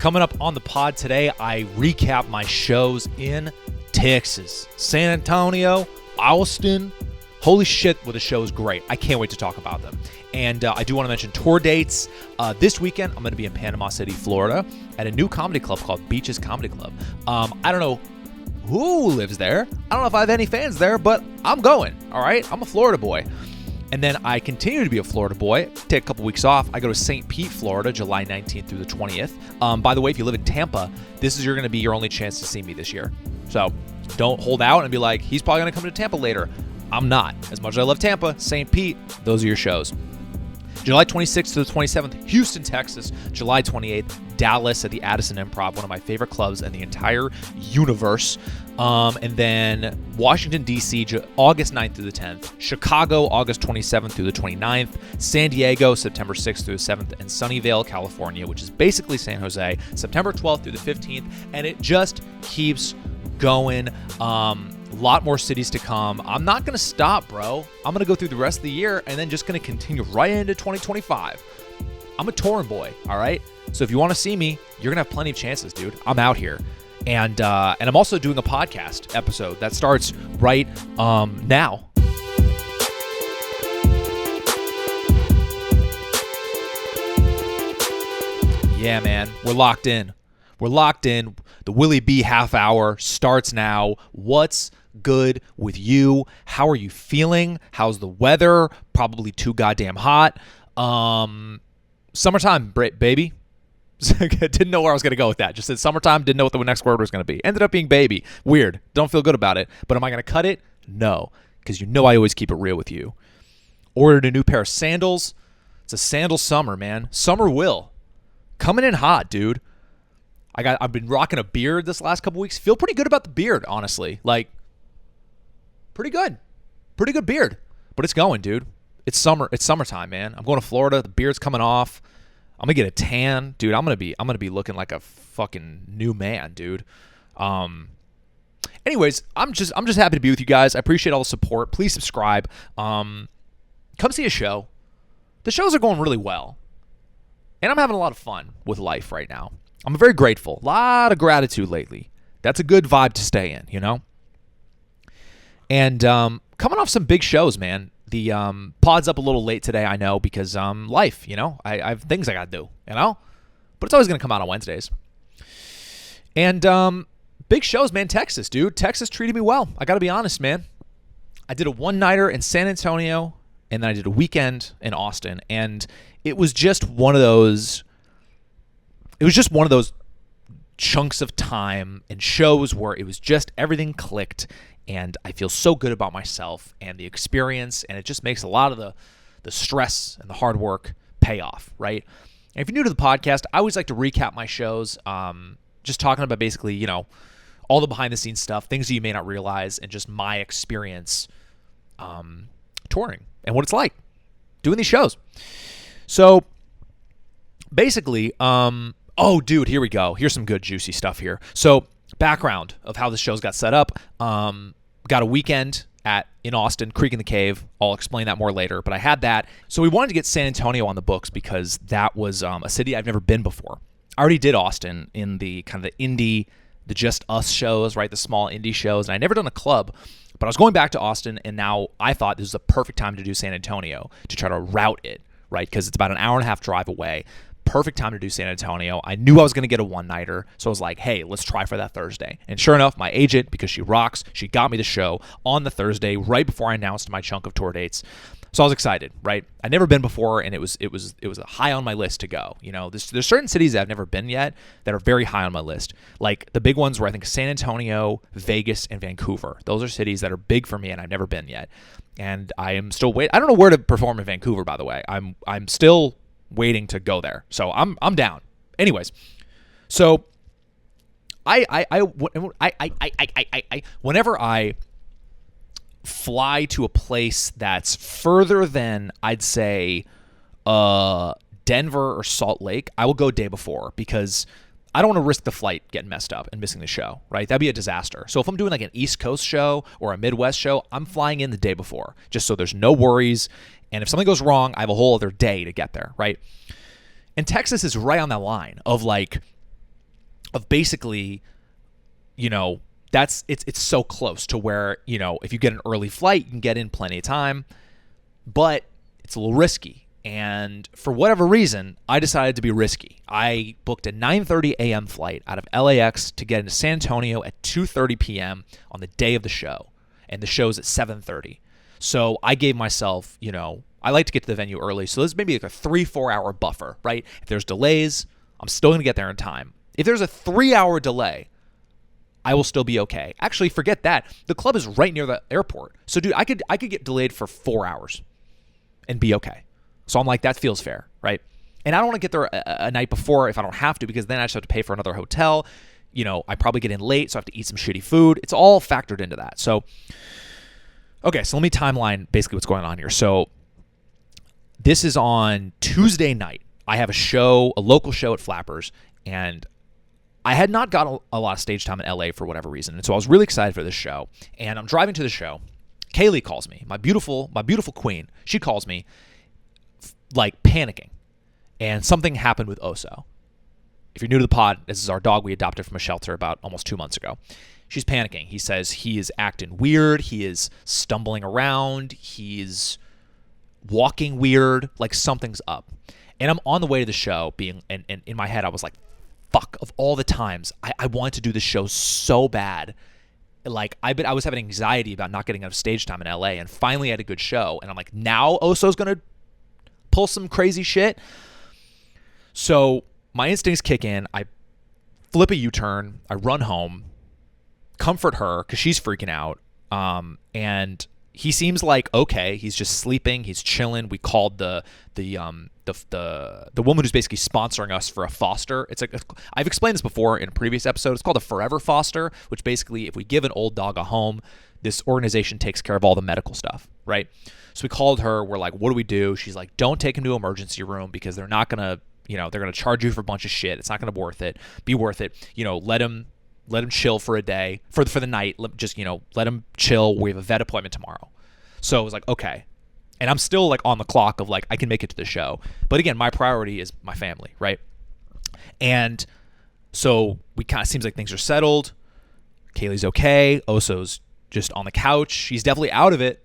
Coming up on the pod today, I recap my shows in Texas. San Antonio, Austin. Holy shit, well, the show is great. I can't wait to talk about them. And I do want to mention tour dates. This weekend, I'm going to be in Panama City, Florida, at a new comedy club called Beaches Comedy Club. I don't know who lives there. I don't know if I have any fans there, but I'm going, all right? I'm a Florida boy. And then I continue to be a Florida boy, take a couple weeks off. I go to St. Pete, Florida, July 19th through the 20th. By the way, if you live in Tampa, this is going to be your only chance to see me this year. So don't hold out and be like, he's probably going to come to Tampa later. I'm not. As much as I love Tampa, St. Pete, those are your shows. July 26th to the 27th, Houston, Texas. July 28th, Dallas at the Addison Improv, one of my favorite clubs in the entire universe. And then Washington, D.C., August 9th through the 10th. Chicago, August 27th through the 29th. San Diego, September 6th through the 7th. And Sunnyvale, California, which is basically San Jose, September 12th through the 15th. And it just keeps going. A lot more cities to come. I'm not going to stop, bro. I'm going to go through the rest of the year and then just going to continue right into 2025. I'm a touring boy, all right? So if you want to see me, you're going to have plenty of chances, dude. I'm out here. And I'm also doing a podcast episode that starts right now. Yeah, man. We're locked in. The Willie B half hour starts now. What's good with you? How are you feeling? How's the weather? Probably too goddamn hot. Summertime, baby. Didn't know where I was going to go with that. Just said summertime, didn't know what the next word was going to be. Ended up being baby. Weird. Don't feel good about it. But am I going to cut it? No. Because you know I always keep it real with you. Ordered a new pair of sandals. It's a sandal summer, man. Summer will. Coming in hot, dude. I've been rocking a beard this last couple weeks. Feel pretty good about the beard, honestly. Like, pretty good. Pretty good beard. But it's going, dude. It's summer. It's summertime, man. I'm going to Florida. The beard's coming off. I'm gonna get a tan, dude. I'm gonna be looking like a fucking new man, dude. Anyways, I'm just happy to be with you guys. I appreciate all the support. Please subscribe. Come see a show. The shows are going really well, and I'm having a lot of fun with life right now. I'm very grateful. A lot of gratitude lately. That's a good vibe to stay in, you know? And coming off some big shows, man. The pod's up a little late today, I know, because life, you know? I have things I got to do, you know? But it's always going to come out on Wednesdays. And big shows, man. Texas, dude. Texas treated me well. I got to be honest, man. I did a one-nighter in San Antonio, and then I did a weekend in Austin. And it was just one of those... It was just one of those chunks of time and shows where it was just everything clicked, and I feel so good about myself and the experience, and it just makes a lot of the stress and the hard work pay off, right? And if you're new to the podcast, I always like to recap my shows, just talking about basically, you know, all the behind-the-scenes stuff, things that you may not realize, and just my experience touring and what it's like doing these shows. So basically, oh, dude, here we go. Here's some good, juicy stuff here. So, background of how the shows got set up. Got a weekend in Austin, Creek in the Cave. I'll explain that more later, but I had that. So, we wanted to get San Antonio on the books because that was a city I've never been before. I already did Austin in the kind of the indie, the Just Us shows, right? The small indie shows. And I'd never done a club, but I was going back to Austin, and now I thought this was the perfect time to do San Antonio to try to route it, right? Because it's about an hour and a half drive away. Perfect time to do San Antonio. I knew I was going to get a one-nighter, so I was like, hey, let's try for that Thursday. And sure enough, my agent, because she rocks, she got me the show on the Thursday right before I announced my chunk of tour dates. So I was excited, right? I'd never been before, and it was a high on my list to go. You know, there's certain cities that I've never been yet that are very high on my list. Like the big ones were, I think, San Antonio, Vegas, and Vancouver. Those are cities that are big for me, and I've never been yet. And I am still waiting. I don't know where to perform in Vancouver, by the way. I'm still waiting to go there. So I'm down. Anyways, so whenever I fly to a place that's further than I'd say Denver or Salt Lake, I will go day before because I don't want to risk the flight getting messed up and missing the show, right? That'd be a disaster. So if I'm doing like an East Coast show or a Midwest show, I'm flying in the day before just so there's no worries. And if something goes wrong, I have a whole other day to get there, right? And Texas is right on that line of like, of basically, it's so close to where, if you get an early flight, you can get in plenty of time, but it's a little risky. And for whatever reason, I decided to be risky. I booked a 9:30 a.m. flight out of LAX to get into San Antonio at 2:30 p.m. on the day of the show. And the show's at 7:30. So I gave myself, I like to get to the venue early. So there's maybe like a 3-4 hour buffer, right? If there's delays, I'm still going to get there in time. If there's a 3-hour delay, I will still be okay. Actually, forget that. The club is right near the airport. So, dude, I could get delayed for 4 hours and be okay. So I'm like, that feels fair, right? And I don't want to get there a night before if I don't have to, because then I just have to pay for another hotel. I probably get in late, so I have to eat some shitty food. It's all factored into that. So, okay, so let me timeline basically what's going on here. So this is on Tuesday night. I have a local show at Flappers, and I had not got a lot of stage time in LA for whatever reason. And so I was really excited for this show. And I'm driving to the show. Kaylee calls me, my beautiful queen. She calls me, like, panicking. And something happened with Oso. If you're new to the pod, this is our dog we adopted from a shelter about almost 2 months ago. She's panicking. He says he is acting weird. He is stumbling around. He's walking weird. Like, something's up. And I'm on the way to the show and in my head I was like, fuck, of all the times I wanted to do this show so bad. Like, I was having anxiety about not getting enough stage time in LA, and finally I had a good show. And I'm like, now Oso's going to pull some crazy shit. So my instincts kick in. I flip a U-turn. I run home, comfort her because she's freaking out. And he seems like okay. He's just sleeping. He's chilling. We called the woman who's basically sponsoring us for a foster. It's like, I've explained this before in a previous episode. It's called a forever foster, which basically, if we give an old dog a home, this organization takes care of all the medical stuff, right? So we called her. We're like, what do we do? She's like, don't take him to emergency room because they're not gonna, they're gonna charge you for a bunch of shit. It's not gonna be worth it. Let him chill for a day, for the night. Let him chill. We have a vet appointment tomorrow. So I was like, okay. And I'm still like on the clock of like, I can make it to the show. But again, my priority is my family, right? And so seems like things are settled. Kaylee's okay. Oso's just on the couch. He's definitely out of it.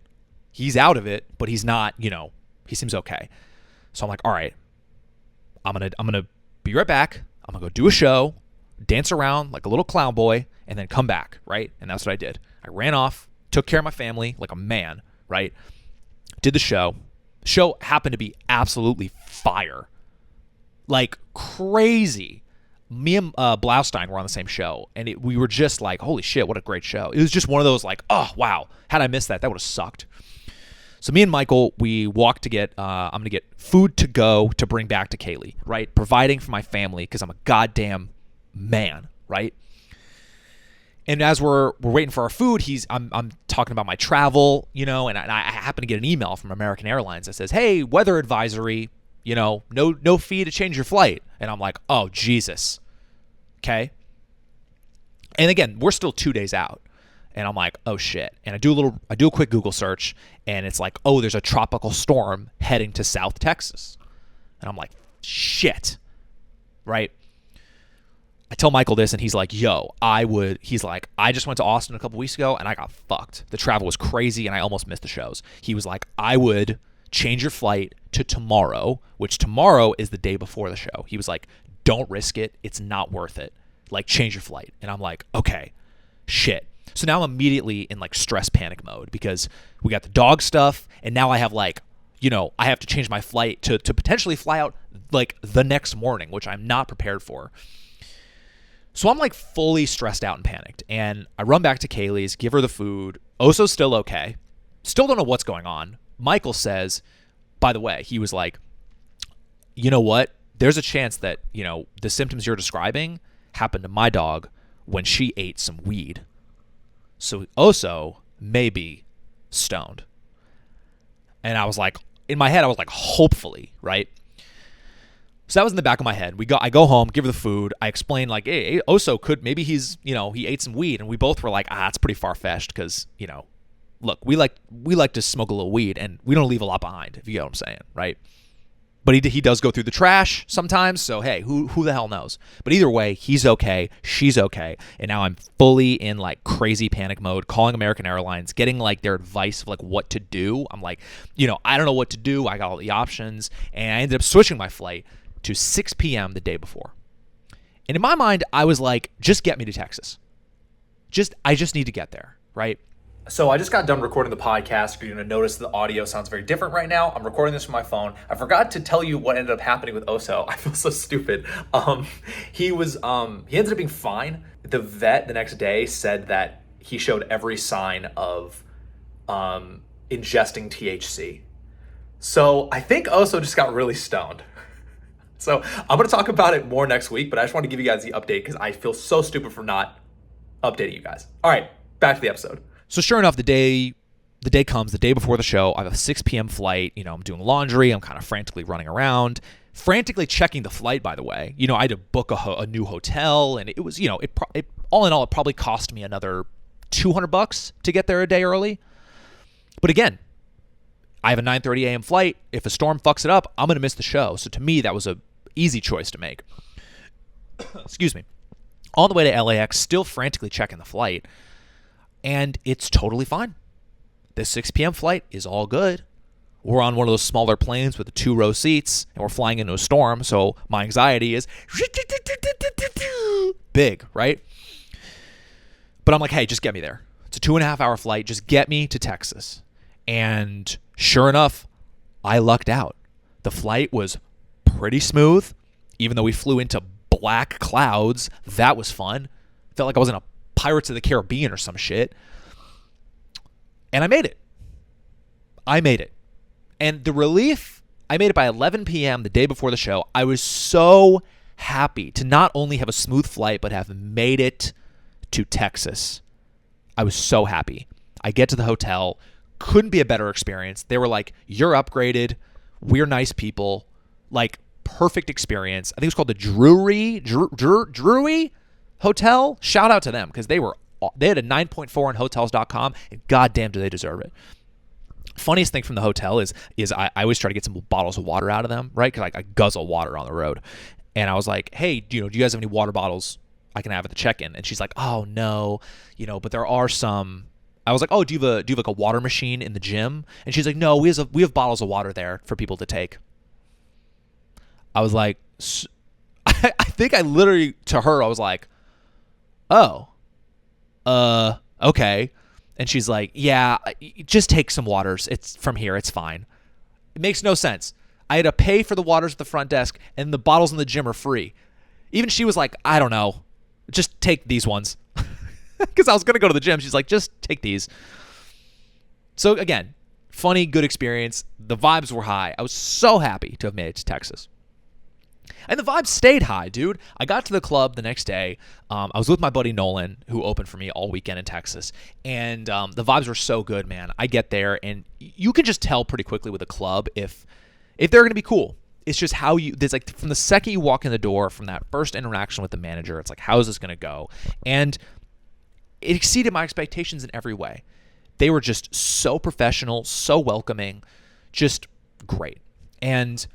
He's out of it, but he's not, he seems okay. So I'm like, all right, I'm going to be right back. I'm going to go do a show, dance around like a little clown boy, and then come back, right? And that's what I did. I ran off, took care of my family like a man, right? Did the show. Show happened to be absolutely fire. Like crazy. Me and Blaustein were on the same show, and we were just like, holy shit, what a great show. It was just one of those like, oh, wow. Had I missed that would have sucked. So me and Michael, we walked to get, I'm going to get food to go to bring back to Kaylee, right? Providing for my family because I'm a goddamn man, right? And as we're waiting for our food, I'm talking about my travel, and I happen to get an email from American Airlines that says, hey, weather advisory, no fee to change your flight. And I'm like, oh, Jesus. Okay. And again, we're still 2 days out. And I'm like, oh shit. And I do a quick Google search, and it's like, oh, there's a tropical storm heading to South Texas. And I'm like, shit. Right? I tell Michael this, and he's like, he's like, I just went to Austin a couple weeks ago, and I got fucked. The travel was crazy, and I almost missed the shows. He was like, I would change your flight to tomorrow, which tomorrow is the day before the show. He was like, don't risk it. It's not worth it. Like, change your flight. And I'm like, okay, shit. So now I'm immediately in like stress panic mode because we got the dog stuff, and now I have like, I have to change my flight to potentially fly out like the next morning, which I'm not prepared for. So I'm like fully stressed out and panicked, and I run back to Kaylee's, give her the food. Oso's still okay. Still don't know what's going on. Michael says, by the way, he was like, you know what? There's a chance that, the symptoms you're describing happened to my dog when she ate some weed. So Oso may be stoned. And I was like, in my head, I was like, hopefully, right? So that was in the back of my head. I go home, give her the food. I explain like, hey, Oso could, maybe he's, he ate some weed. And we both were like, it's pretty far-fetched because, look, we like to smoke a little weed, and we don't leave a lot behind, if you get what I'm saying, right? But he does go through the trash sometimes, so hey, who the hell knows? But either way, he's okay, she's okay, and now I'm fully in like crazy panic mode, calling American Airlines, getting like their advice of like what to do. I'm like, I don't know what to do. I got all the options, and I ended up switching my flight to 6 p.m. the day before. And in my mind, I was like, just get me to Texas. I just need to get there, right? So I just got done recording the podcast. You're going to notice the audio sounds very different right now. I'm recording this from my phone. I forgot to tell you what ended up happening with Oso. I feel so stupid. He ended up being fine. The vet the next day said that he showed every sign of ingesting THC. So I think Oso just got really stoned. So I'm going to talk about it more next week, but I just want to give you guys the update because I feel so stupid for not updating you guys. All right, back to the episode. So sure enough, the day comes, the day before the show. I have a 6 p.m. flight. I'm doing laundry. I'm kind of frantically running around, frantically checking the flight, by the way. I had to book a new hotel, and it was, it all in all, it probably cost me another $200 to get there a day early. But again, I have a 9:30 a.m. flight. If a storm fucks it up, I'm going to miss the show. So to me, that was a easy choice to make. Excuse me. On the way to LAX, still frantically checking the flight. And it's totally fine. The 6 p.m. flight is all good. We're on one of those smaller planes with the 2-row seats, and we're flying into a storm, so my anxiety is big, right? But I'm like, hey, just get me there. It's a 2.5-hour flight. Just get me to Texas. And sure enough, I lucked out. The flight was pretty smooth, even though we flew into black clouds. That was fun. Felt like I was in a Pirates of the Caribbean or some shit. And I made it. And the relief, I made it by 11 p.m. the day before the show. I was so happy to not only have a smooth flight, but have made it to Texas. I was so happy. I get to the hotel. Couldn't be a better experience. They were like, you're upgraded. We're nice people. Like, perfect experience. I think it was called the Drury Hotel. Shout out to them because they had a 9.4 on hotels.com, and goddamn do they deserve it. Funniest thing from the hotel is I always try to get some bottles of water out of them, right? Because I guzzle water on the road. And I was like, hey, do you guys have any water bottles I can have at the check-in? And she's like, oh no, but there are some. I was like, oh, do you have like a water machine in the gym? And she's like, no, we have bottles of water there for people to take. I was like, I think I literally, to her, I was like, oh, okay. And she's like, yeah, just take some waters. It's from here. It's fine. It makes no sense. I had to pay for the waters at the front desk, and the bottles in the gym are free. Even she was like, I don't know. Just take these ones. Because I was going to go to the gym. She's like, just take these. So again, funny, good experience. The vibes were high. I was so happy to have made it to Texas. And the vibes stayed high, dude. I got to the club the next day. I was with my buddy Nolan, who opened for me all weekend in Texas. And the vibes were so good, man. I get there, and you can just tell pretty quickly with a club if they're going to be cool. It's just how there's like from the second you walk in the door, from that first interaction with the manager, it's like, how is this going to go? And it exceeded my expectations in every way. They were just so professional, so welcoming, just great. And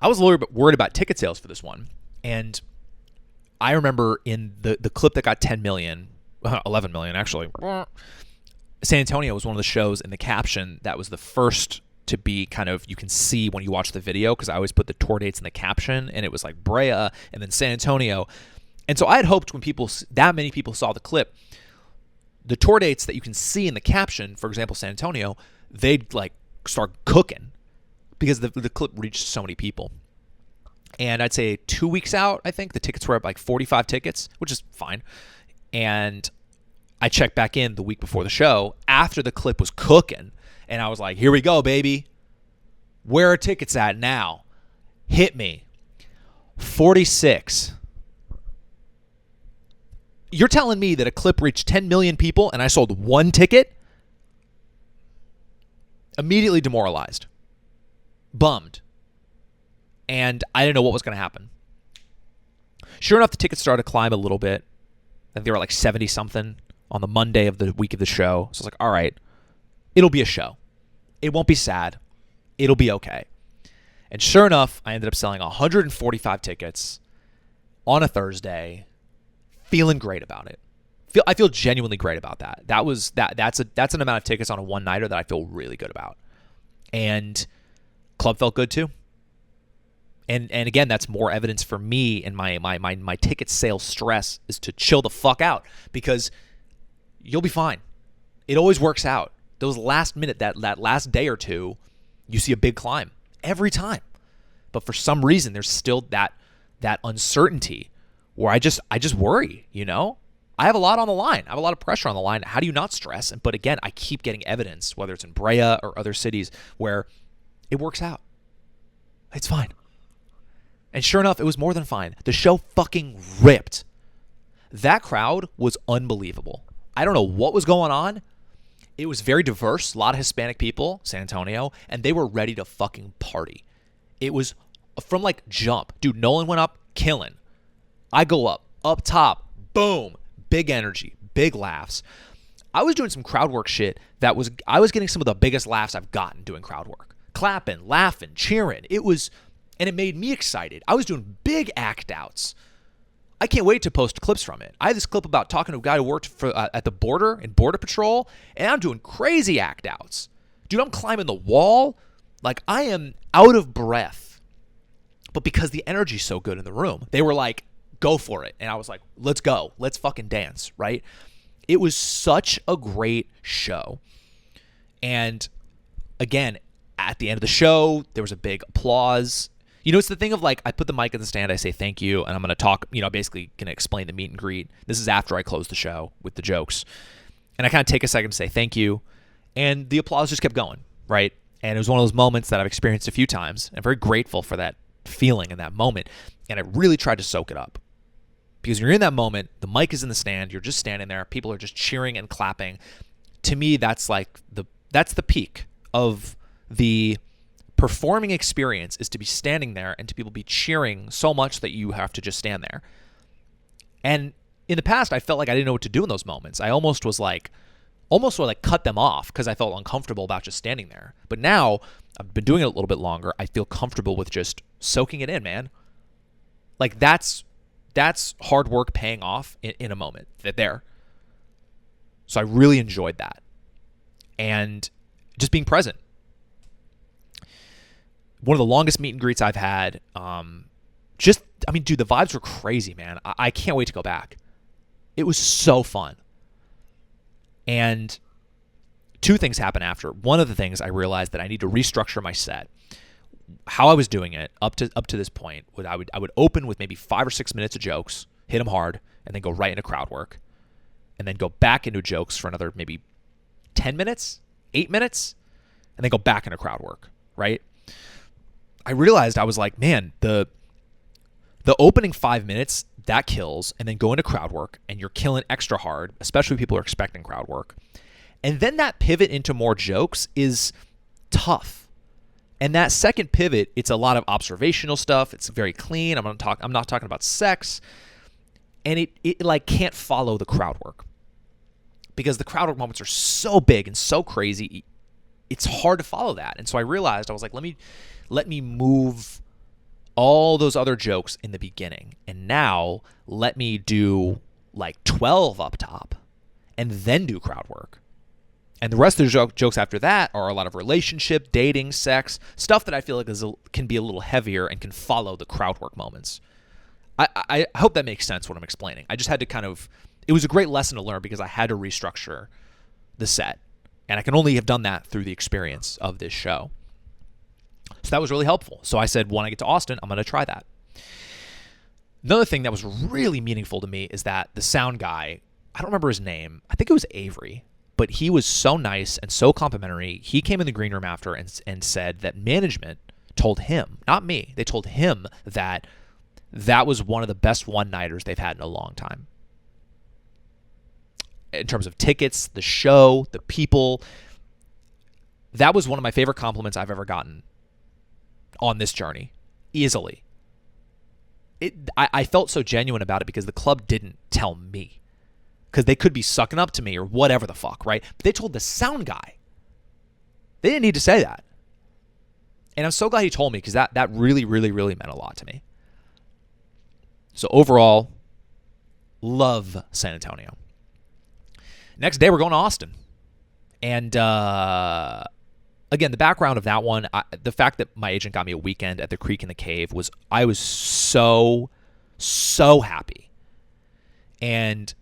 I was a little bit worried about ticket sales for this one. And I remember in the clip that got 11 million actually, San Antonio was one of the shows in the caption that was the first to be kind of, you can see when you watch the video, because I always put the tour dates in the caption, and it was like Brea and then San Antonio. And so I had hoped when that many people saw the clip, the tour dates that you can see in the caption, for example, San Antonio, they'd like start cooking because the clip reached so many people. And I'd say 2 weeks out, I think the tickets were up like 45 tickets, which is fine. And I checked back in the week before the show after the clip was cooking, and I was like, here we go, baby. Where are tickets at now? Hit me. 46. You're telling me that a clip reached 10 million people and I sold one ticket? Immediately demoralized. Bummed. And I didn't know what was going to happen. Sure enough, the tickets started to climb a little bit. I think they were like 70-something on the Monday of the week of the show. So I was like, all right, it'll be a show. It won't be sad. It'll be okay. And sure enough, I ended up selling 145 tickets on a Thursday, feeling great about it. I feel genuinely great about that. That's an amount of tickets on a one-nighter that I feel really good about. And club felt good too. And again, that's more evidence for me and my ticket sales stress is to chill the fuck out, because you'll be fine. It always works out. Those last minute, that last day or two, you see a big climb every time. But for some reason, there's still that uncertainty where I just worry, you know? I have a lot on the line. I have a lot of pressure on the line. How do you not stress? But again, I keep getting evidence, whether it's in Brea or other cities, where it works out. It's fine. And sure enough, it was more than fine. The show fucking ripped. That crowd was unbelievable. I don't know what was going on. It was very diverse. A lot of Hispanic people, San Antonio, and they were ready to fucking party. It was from like jump. Dude, Nolan went up, killing. I go up top, boom. Big energy, big laughs. I was doing some crowd work shit I was getting some of the biggest laughs I've gotten doing crowd work. Clapping, laughing, cheering. And it made me excited. I was doing big act outs. I can't wait to post clips from it. I have this clip about talking to a guy who worked at the border in Border Patrol, and I'm doing crazy act outs. Dude, I'm climbing the wall. Like, I am out of breath. But because the energy's so good in the room, they were like, go for it. And I was like, let's go. Let's fucking dance, right? It was such a great show. And again, at the end of the show, there was a big applause. You know, it's the thing of like, I put the mic in the stand, I say thank you, and I'm going to talk, you know, basically going to explain the meet and greet. This is after I close the show with the jokes. And I kind of take a second to say thank you. And the applause just kept going, right? And it was one of those moments that I've experienced a few times. I'm very grateful for that feeling in that moment. And I really tried to soak it up. Because you're in that moment, the mic is in the stand, you're just standing there, people are just cheering and clapping. To me, that's like that's the peak of the performing experience, is to be standing there and to people be cheering so much that you have to just stand there. And in the past, I felt like I didn't know what to do in those moments. I almost would cut them off because I felt uncomfortable about just standing there. But now, I've been doing it a little bit longer, I feel comfortable with just soaking it in, man. Like, that's hard work paying off in a moment there. So I really enjoyed that. And just being present. One of the longest meet and greets I've had. Dude, the vibes were crazy, man. I can't wait to go back. It was so fun. And two things happened after. One of the things I realized that I need to restructure my set. How I was doing it up to this point was I would open with maybe 5 or 6 minutes of jokes, hit them hard, and then go right into crowd work, and then go back into jokes for another maybe 10 minutes, 8 minutes, and then go back into crowd work, right? I realized I was like, man, the opening 5 minutes, that kills, and then go into crowd work, and you're killing extra hard, especially when people are expecting crowd work. And then that pivot into more jokes is tough. And that second pivot, it's a lot of observational stuff. It's very clean. I'm not talking about sex. And it like can't follow the crowd work. Because the crowd work moments are so big and so crazy. It's hard to follow that. And so I realized, I was like, let me move all those other jokes in the beginning. And now let me do like 12 up top and then do crowd work. And the rest of the jokes after that are a lot of relationship, dating, sex, stuff that I feel like can be a little heavier and can follow the crowd work moments. I hope that makes sense what I'm explaining. I just had to it was a great lesson to learn because I had to restructure the set. And I can only have done that through the experience of this show. So that was really helpful. So I said, when I get to Austin, I'm going to try that. Another thing that was really meaningful to me is that the sound guy, I don't remember his name. I think it was Avery. But he was so nice and so complimentary. He came in the green room after and said that management told him, not me, they told him that was one of the best one-nighters they've had in a long time. In terms of tickets, the show, the people, that was one of my favorite compliments I've ever gotten on this journey, easily. I felt so genuine about it because the club didn't tell me. Because they could be sucking up to me or whatever the fuck, right? But they told the sound guy. They didn't need to say that. And I'm so glad he told me because that really, really, really meant a lot to me. So overall, love San Antonio. Next day, we're going to Austin. And again, the background of that one, the fact that my agent got me a weekend at the Creek and the Cave I was so, so happy. And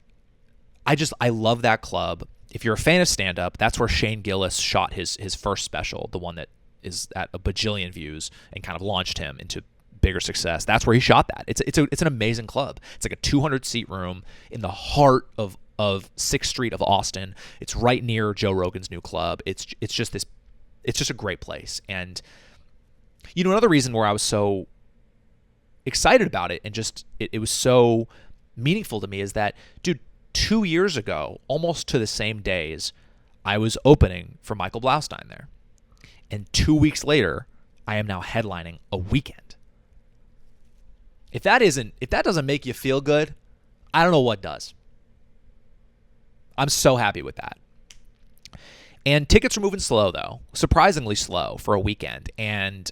I love that club. If you're a fan of stand-up, that's where Shane Gillis shot his first special, the one that is at a bajillion views and kind of launched him into bigger success. That's where he shot that. It's an amazing club. It's like a 200-seat room in the heart of 6th Street of Austin. It's right near Joe Rogan's new club. It's just a great place. And another reason where I was so excited about it and just it was so meaningful to me is that, dude, 2 years ago, almost to the same days, I was opening for Michael Blaustein there. And 2 weeks later, I am now headlining a weekend. If that doesn't make you feel good, I don't know what does. I'm so happy with that. And tickets are moving slow, though. Surprisingly slow for a weekend. And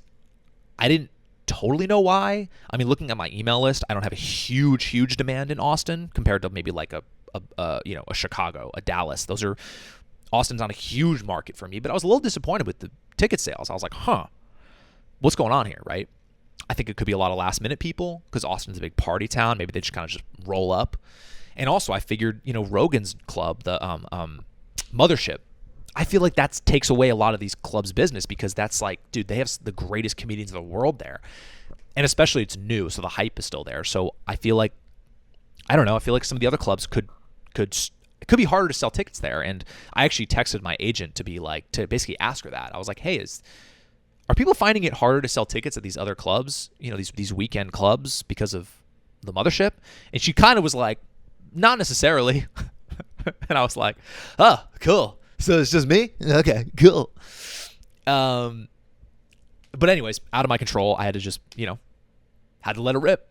I didn't totally know why. I mean, looking at my email list, I don't have a huge demand in Austin compared to maybe like a Chicago, a Dallas. Austin's not a huge market for me, but I was a little disappointed with the ticket sales. I was like, what's going on here, right? I think it could be a lot of last minute people because Austin's a big party town. Maybe they just kind of just roll up. And also I figured, Rogan's club, the Mothership, I feel like that takes away a lot of these clubs' business because that's like, dude, they have the greatest comedians in the world there. And especially it's new, so the hype is still there. So I feel like, I don't know, I feel like some of the other clubs could it could be harder to sell tickets there. And I actually texted my agent to basically ask her that. I was like, hey, are people finding it harder to sell tickets at these other clubs, these weekend clubs because of the Mothership? And she kind of was like, not necessarily. And I was like, oh, cool. So it's just me? Okay, cool. But anyways, out of my control, I had to just, had to let it rip.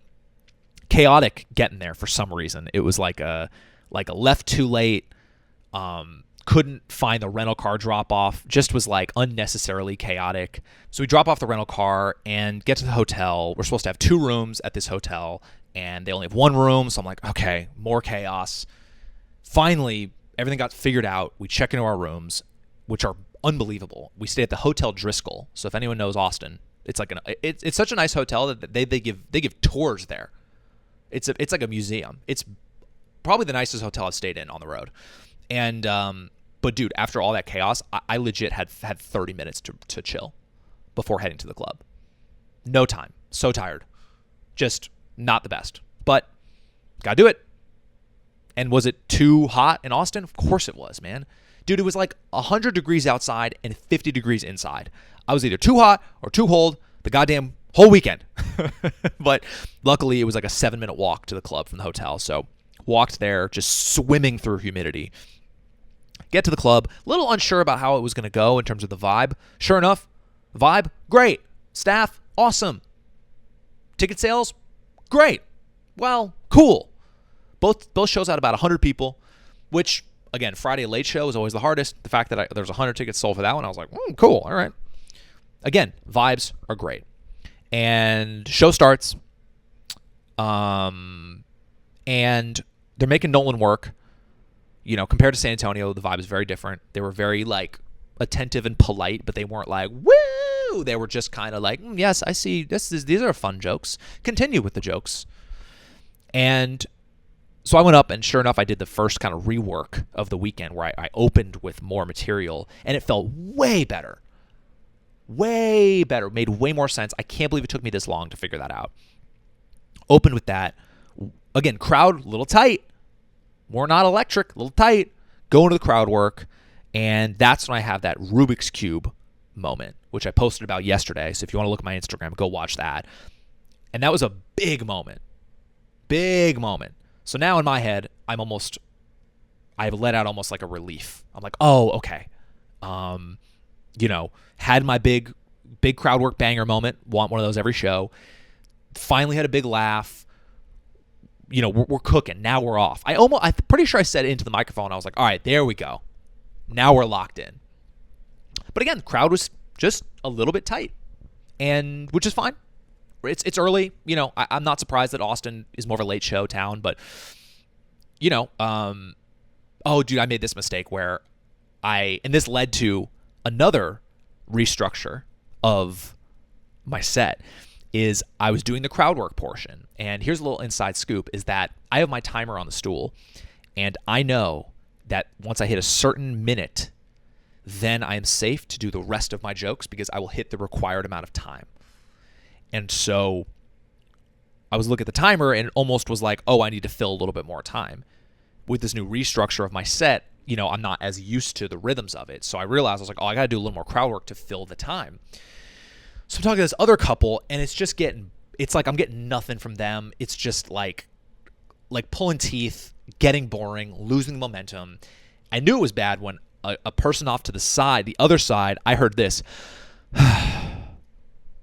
Chaotic getting there for some reason. It was like a left too late, couldn't find the rental car drop off, just was like unnecessarily chaotic. So we drop off the rental car and get to the hotel. We're supposed to have 2 rooms at this hotel and they only have 1 room. So I'm like, okay, more chaos. Finally, everything got figured out. We check into our rooms, which are unbelievable. We stay at the Hotel Driscoll. So if anyone knows Austin, it's like it's such a nice hotel that they give tours there. It's like a museum. It's probably the nicest hotel I've stayed in on the road. And but dude, after all that chaos, I legit had 30 minutes to chill before heading to the club. No time. So tired. Just not the best. But gotta do it. And was it too hot in Austin? Of course it was, man. Dude, it was like 100 degrees outside and 50 degrees inside. I was either too hot or too cold the goddamn whole weekend. But luckily, it was like a 7-minute walk to the club from the hotel. So walked there, just swimming through humidity. Get to the club, a little unsure about how it was going to go in terms of the vibe. Sure enough, vibe, great. Staff, awesome. Ticket sales, great. Well, cool. Both shows had about 100 people, which, again, Friday late show is always the hardest. The fact that there's 100 tickets sold for that one, I was like, cool, all right. Again, vibes are great. And show starts, and they're making Nolan work. Compared to San Antonio, the vibe is very different. They were very, attentive and polite, but they weren't like, woo! They were just kind of like, yes, I see. These are fun jokes. Continue with the jokes. And so I went up, and sure enough, I did the first kind of rework of the weekend where I opened with more material, and it felt way better. Way better. Made way more sense. I can't believe it took me this long to figure that out. Opened with that. Again, crowd, a little tight. We're not electric, a little tight. Go into the crowd work, and that's when I have that Rubik's Cube moment, which I posted about yesterday. So if you want to look at my Instagram, go watch that. And that was a big moment. Big moment. So now in my head, I've let out almost like a relief. I'm like, oh, okay. Had my big crowd work banger moment. Want one of those every show. Finally had a big laugh. We're cooking. Now we're off. I'm pretty sure I said it into the microphone. I was like, all right, there we go. Now we're locked in. But again, the crowd was just a little bit tight. and which is fine. It's early. I'm not surprised that Austin is more of a late show town, but oh, dude, I made this mistake where and this led to another restructure of my set, is I was doing the crowd work portion. And here's a little inside scoop, is that I have my timer on the stool, and I know that once I hit a certain minute, then I am safe to do the rest of my jokes because I will hit the required amount of time. And so I was looking at the timer and almost was like, oh, I need to fill a little bit more time. With this new restructure of my set, I'm not as used to the rhythms of it. So I realized, I was like, oh, I got to do a little more crowd work to fill the time. So I'm talking to this other couple, and it's like I'm getting nothing from them. It's just like pulling teeth, getting boring, losing momentum. I knew it was bad when a person off to the side, the other side, I heard this.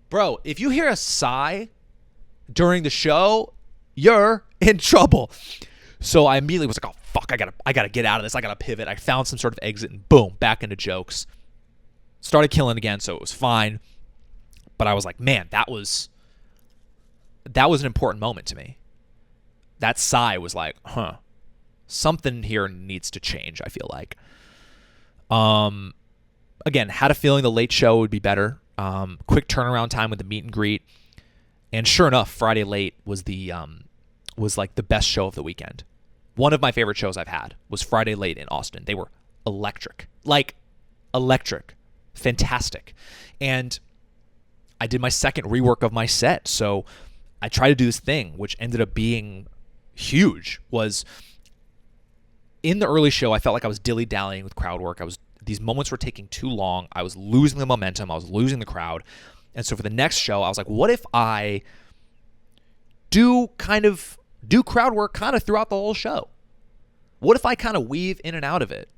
Bro, if you hear a sigh during the show, you're in trouble. So I immediately was like, oh, fuck, I gotta get out of this. I gotta pivot. I found some sort of exit, and boom, back into jokes. Started killing again, so it was fine. But I was like, man, that was an important moment to me. That sigh was like, something here needs to change, I feel like. Again, had a feeling the late show would be better. Quick turnaround time with the meet and greet. And sure enough, Friday late was like the best show of the weekend. One of my favorite shows I've had was Friday late in Austin. They were electric. Like, electric. Fantastic. And I did my second rework of my set. So I tried to do this thing, which ended up being huge, was in the early show, I felt like I was dilly-dallying with crowd work. These moments were taking too long. I was losing the momentum. I was losing the crowd. And so for the next show, I was like, what if I do crowd work kind of throughout the whole show? What if I kind of weave in and out of it?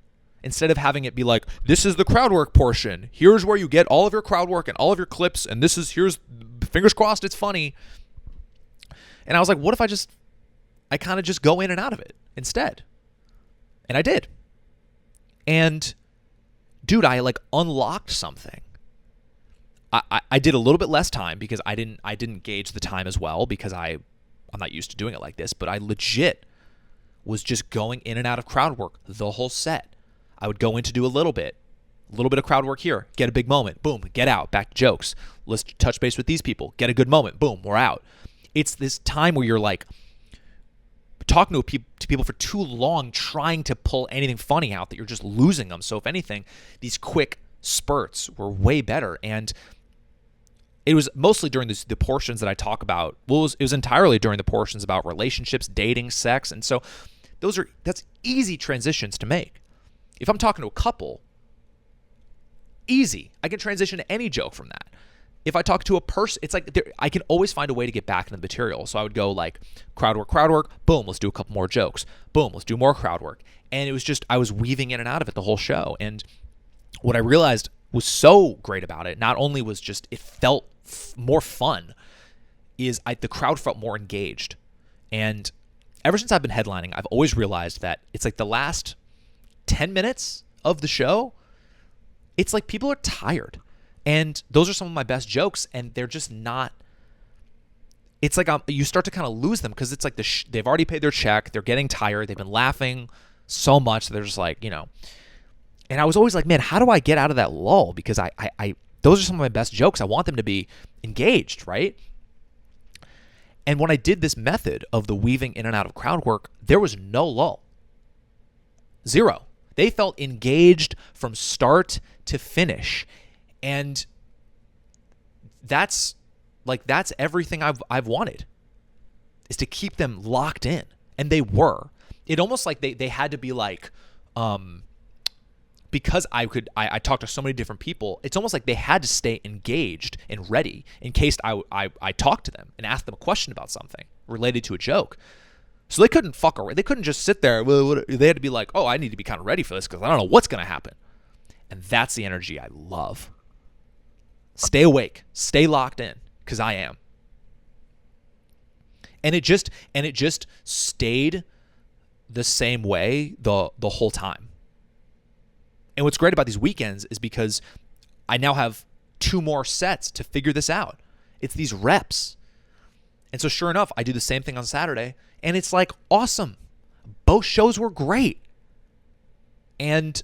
Instead of having it be like, this is the crowd work portion. Here's where you get all of your crowd work and all of your clips. And here's, fingers crossed, it's funny. And I was like, what if I kind of just go in and out of it instead? And I did. And dude, I unlocked something. I did a little bit less time because I didn't gauge the time as well because I'm not used to doing it like this, but I legit was just going in and out of crowd work the whole set. I would go in to do a little bit of crowd work here, get a big moment, boom, get out, back to jokes. Let's touch base with these people, get a good moment, boom, we're out. It's this time where you're like talking to people for too long, trying to pull anything funny out that you're just losing them. So if anything, these quick spurts were way better. And it was mostly during the portions that I talk about. Well, it was entirely during the portions about relationships, dating, sex. And so that's easy transitions to make. If I'm talking to a couple, easy. I can transition to any joke from that. If I talk to a person, it's like I can always find a way to get back into the material. So I would go like crowd work, boom, let's do a couple more jokes. Boom, let's do more crowd work. And it was just, I was weaving in and out of it the whole show. And what I realized was so great about it, not only was just it felt more fun, is the crowd felt more engaged. And ever since I've been headlining, I've always realized that it's like the last 10 minutes of the show, it's like people are tired. And those are some of my best jokes, and they're just not. It's like you start to kind of lose them because it's like they've already paid their check. They're getting tired. They've been laughing so much. They're just like, And I was always like, man, how do I get out of that lull? Because I those are some of my best jokes. I want them to be engaged, right? And when I did this method of the weaving in and out of crowd work, there was no lull. Zero. They felt engaged from start to finish. And that's everything I've wanted, is to keep them locked in. And they were. It almost like they had to be like, because I talked to so many different people, it's almost like they had to stay engaged and ready in case I talked to them and asked them a question about something related to a joke. So they couldn't fuck around. They couldn't just sit there. They had to be like, oh, I need to be kind of ready for this because I don't know what's going to happen. And that's the energy I love. Stay awake. Stay locked in, because I am. And it just stayed the same way the whole time. And what's great about these weekends is because I now have 2 more sets to figure this out. It's these reps. And so sure enough, I do the same thing on Saturday, and it's like awesome. Both shows were great. And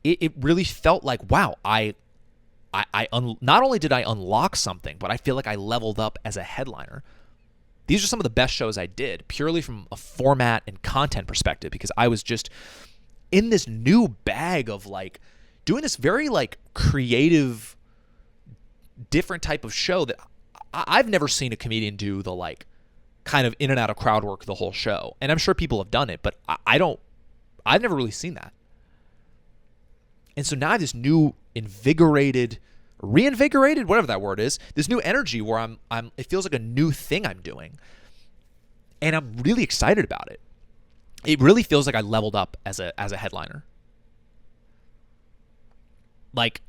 it really felt like, wow, not only did I unlock something, but I feel like I leveled up as a headliner. These are some of the best shows I did, purely from a format and content perspective, because I was just in this new bag of like doing this very like creative, different type of show that I've never seen a comedian do the like kind of in and out of crowd work the whole show. And I'm sure people have done it, but I've never really seen that. And so now I have this new reinvigorated, whatever that word is, this new energy where I'm it feels like a new thing I'm doing. And I'm really excited about it. It really feels like I leveled up as a headliner. Like,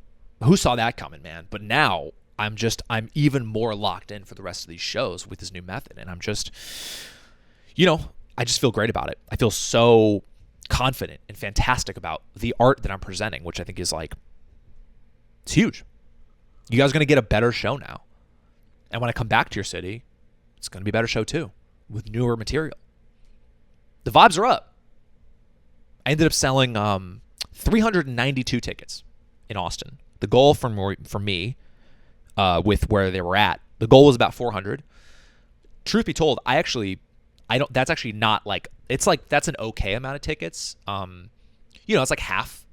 who saw that coming, man? But now I'm even more locked in for the rest of these shows with this new method. And I'm just, I just feel great about it. I feel so confident and fantastic about the art that I'm presenting, which I think is like, it's huge. You guys are going to get a better show now. And when I come back to your city, it's going to be a better show too, with newer material. The vibes are up. I ended up selling 392 tickets in Austin. The goal for me, with where they were at, the goal was about 400. Truth be told, that's actually not like, it's like, that's an okay amount of tickets. It's like half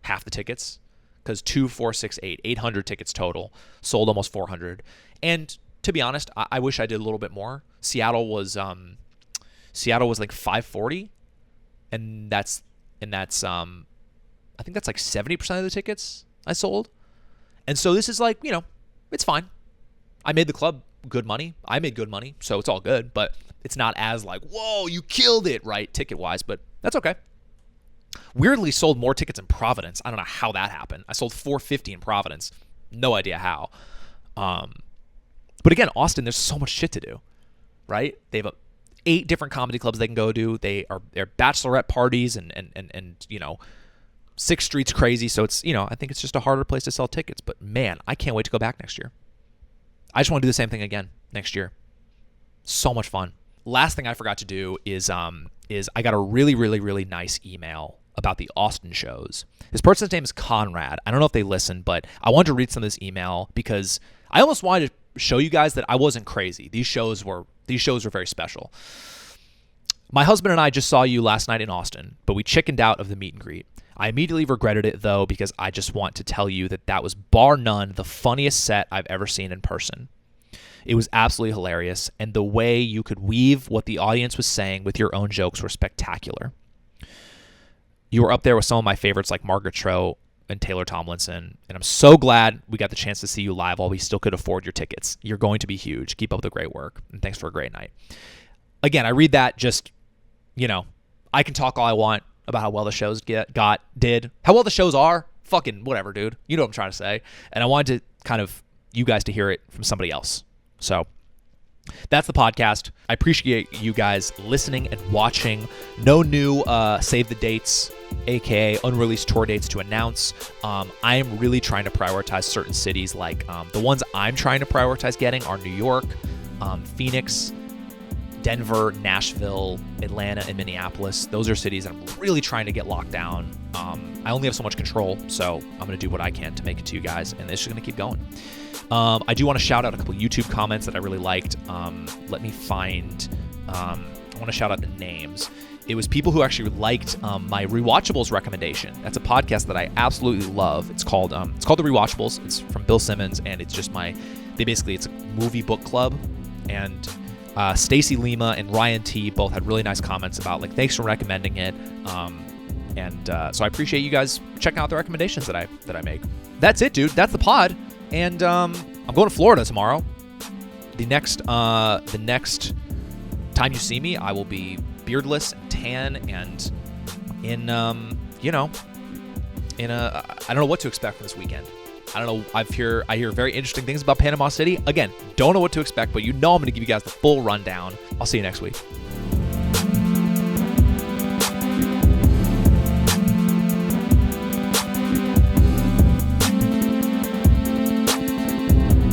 the tickets, because 2, 4, 6, 800 tickets total, sold almost 400. And to be honest, I wish I did a little bit more. Seattle was like 540, and that's I think that's like 70% of the tickets I sold. And so this is like, it's fine. I made the club good money. I made good money, so it's all good, but it's not as like, whoa, you killed it, right, ticket-wise, but that's okay. Weirdly sold more tickets in Providence. I don't know how that happened. I sold 450 in Providence. No idea how. But again, Austin, there's so much shit to do, right? They have 8 different comedy clubs they can go to. They're bachelorette parties and 6th Street's crazy. So it's, I think it's just a harder place to sell tickets. But man, I can't wait to go back next year. I just want to do the same thing again next year. So much fun. Last thing I forgot to do is I got a really, really, really nice email about the Austin shows. This person's name is Conrad. I don't know if they listen, but I wanted to read some of this email because I almost wanted to show you guys that I wasn't crazy. These shows were very special. My husband and I just saw you last night in Austin, but we chickened out of the meet and greet. I immediately regretted it, though, because I just want to tell you that was bar none the funniest set I've ever seen in person. It was absolutely hilarious, and the way you could weave what the audience was saying with your own jokes were spectacular. You were up there with some of my favorites like Margaret Cho and Taylor Tomlinson, and I'm so glad we got the chance to see you live while we still could afford your tickets. You're going to be huge. Keep up the great work, and thanks for a great night. Again, I read that just, I can talk all I want about how well the shows did. How well the shows are, fucking whatever, dude. You know what I'm trying to say. And I wanted to kind of, you guys to hear it from somebody else. So that's the podcast. I appreciate you guys listening and watching. No new save the dates, aka unreleased tour dates to announce. I am really trying to prioritize certain cities. Like the ones I'm trying to prioritize getting are New York, Phoenix, Denver, Nashville, Atlanta, and Minneapolis. Those are cities that I'm really trying to get locked down. I only have so much control, so I'm going to do what I can to make it to you guys, and it's just going to keep going. I do want to shout out a couple YouTube comments that I really liked. Let me find... I want to shout out the names. It was people who actually liked my Rewatchables recommendation. That's a podcast that I absolutely love. It's called The Rewatchables. It's from Bill Simmons, and it's just it's a movie book club, and Stacy Lima and Ryan T both had really nice comments about thanks for recommending it. So I appreciate you guys checking out the recommendations that I make. That's it, dude. That's the pod. And I'm going to Florida tomorrow. The next time you see me, I will be beardless and tan and I don't know what to expect from this weekend. I don't know. I hear very interesting things about Panama City. Again, don't know what to expect, but I'm going to give you guys the full rundown. I'll see you next week.